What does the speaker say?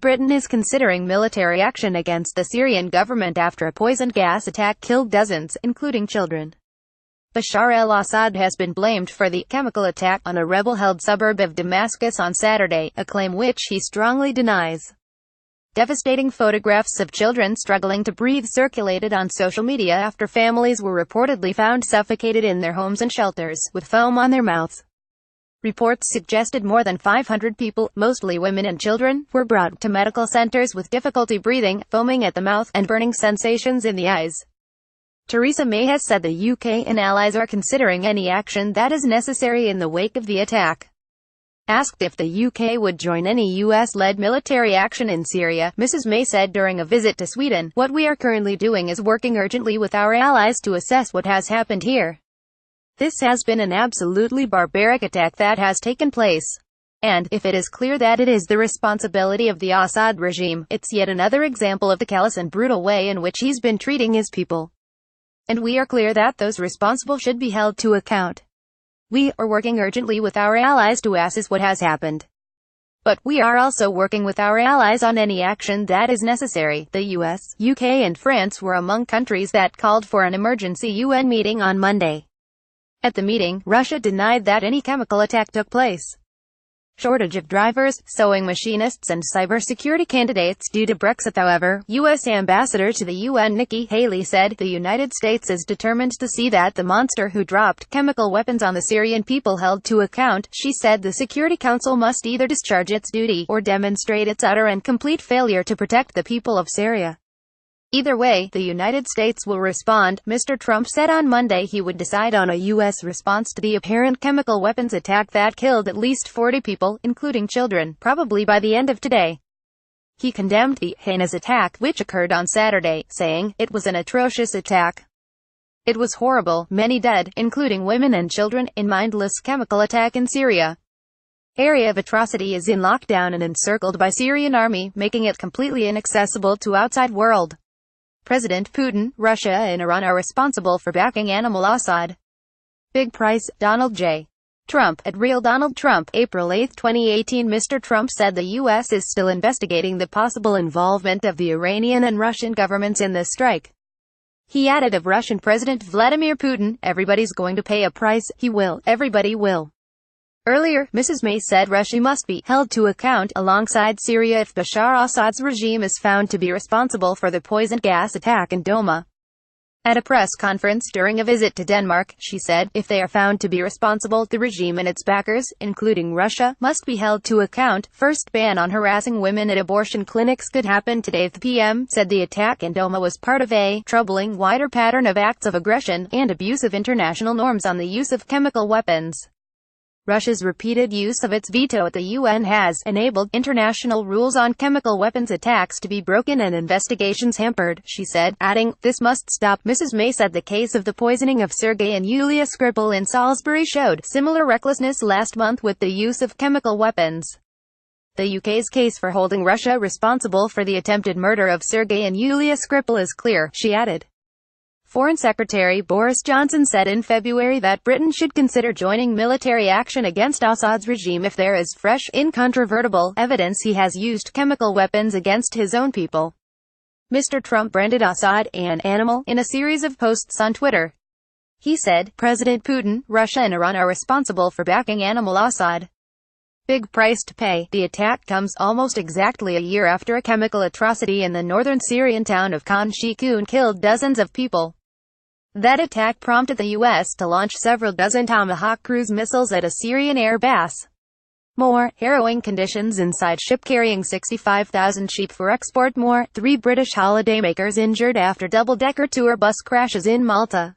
Britain is considering military action against the Syrian government after a poison gas attack killed dozens, including children. Bashar al-Assad has been blamed for the chemical attack on a rebel-held suburb of Damascus on Saturday, a claim which he strongly denies. Devastating photographs of children struggling to breathe circulated on social media after families were reportedly found suffocated in their homes and shelters, with foam on their mouths. Reports suggested more than 500 people, mostly women and children, were brought to medical centers with difficulty breathing, foaming at the mouth, and burning sensations in the eyes. Theresa May has said the UK and allies are considering any action that is necessary in the wake of the attack. Asked if the UK would join any US-led military action in Syria, Mrs May said during a visit to Sweden, "What we are currently doing is working urgently with our allies to assess what has happened here. This has been an absolutely barbaric attack that has taken place. And, if it is clear that it is the responsibility of the Assad regime, it's yet another example of the callous and brutal way in which he's been treating his people. And we are clear that those responsible should be held to account. We are working urgently with our allies to assess what has happened. But we are also working with our allies on any action that is necessary." The US, UK and France were among countries that called for an emergency UN meeting on Monday. At the meeting, Russia denied that any chemical attack took place. Shortage of drivers, sewing machinists and cybersecurity candidates due to Brexit. However, U.S. Ambassador to the UN Nikki Haley said, "The United States is determined to see that the monster who dropped chemical weapons on the Syrian people held to account." She said the Security Council must either discharge its duty, or demonstrate its utter and complete failure to protect the people of Syria. Either way, the United States will respond. Mr. Trump said on Monday he would decide on a U.S. response to the apparent chemical weapons attack that killed at least 40 people, including children, probably by the end of today. He condemned the heinous attack, which occurred on Saturday, saying, "It was an atrocious attack. It was horrible, many dead, including women and children, in mindless chemical attack in Syria. Area of atrocity is in lockdown and encircled by Syrian army, making it completely inaccessible to outside world. President Putin, Russia and Iran are responsible for backing Assad. Big price." Donald J. Trump, at Real Donald Trump, April 8, 2018. Mr. Trump said the U.S. is still investigating the possible involvement of the Iranian and Russian governments in this strike. He added of Russian President Vladimir Putin, "Everybody's going to pay a price, he will, everybody will." Earlier, Mrs. May said Russia must be held to account alongside Syria if Bashar Assad's regime is found to be responsible for the poison gas attack in Douma. At a press conference during a visit to Denmark, she said, "If they are found to be responsible, the regime and its backers, including Russia, must be held to account." First ban on harassing women at abortion clinics could happen today. The PM said the attack in Douma was part of a troubling, wider pattern of acts of aggression and abuse of international norms on the use of chemical weapons. Russia's repeated use of its veto at the UN has enabled international rules on chemical weapons attacks to be broken and investigations hampered, she said, adding, "This must stop." Mrs. May said the case of the poisoning of Sergei and Yulia Skripal in Salisbury showed similar recklessness last month with the use of chemical weapons. The UK's case for holding Russia responsible for the attempted murder of Sergei and Yulia Skripal is clear, she added. Foreign Secretary Boris Johnson said in February that Britain should consider joining military action against Assad's regime if there is fresh, incontrovertible evidence he has used chemical weapons against his own people. Mr. Trump branded Assad an animal in a series of posts on Twitter. He said, "President Putin, Russia and Iran are responsible for backing Assad. Big price to pay." The attack comes almost exactly a year after a chemical atrocity in the northern Syrian town of Khan Sheikhoun killed dozens of people. That attack prompted the U.S. to launch several dozen Tomahawk cruise missiles at a Syrian air base. More harrowing conditions inside ship carrying 65,000 sheep for export. 3 British holidaymakers injured after double-decker tour bus crashes in Malta.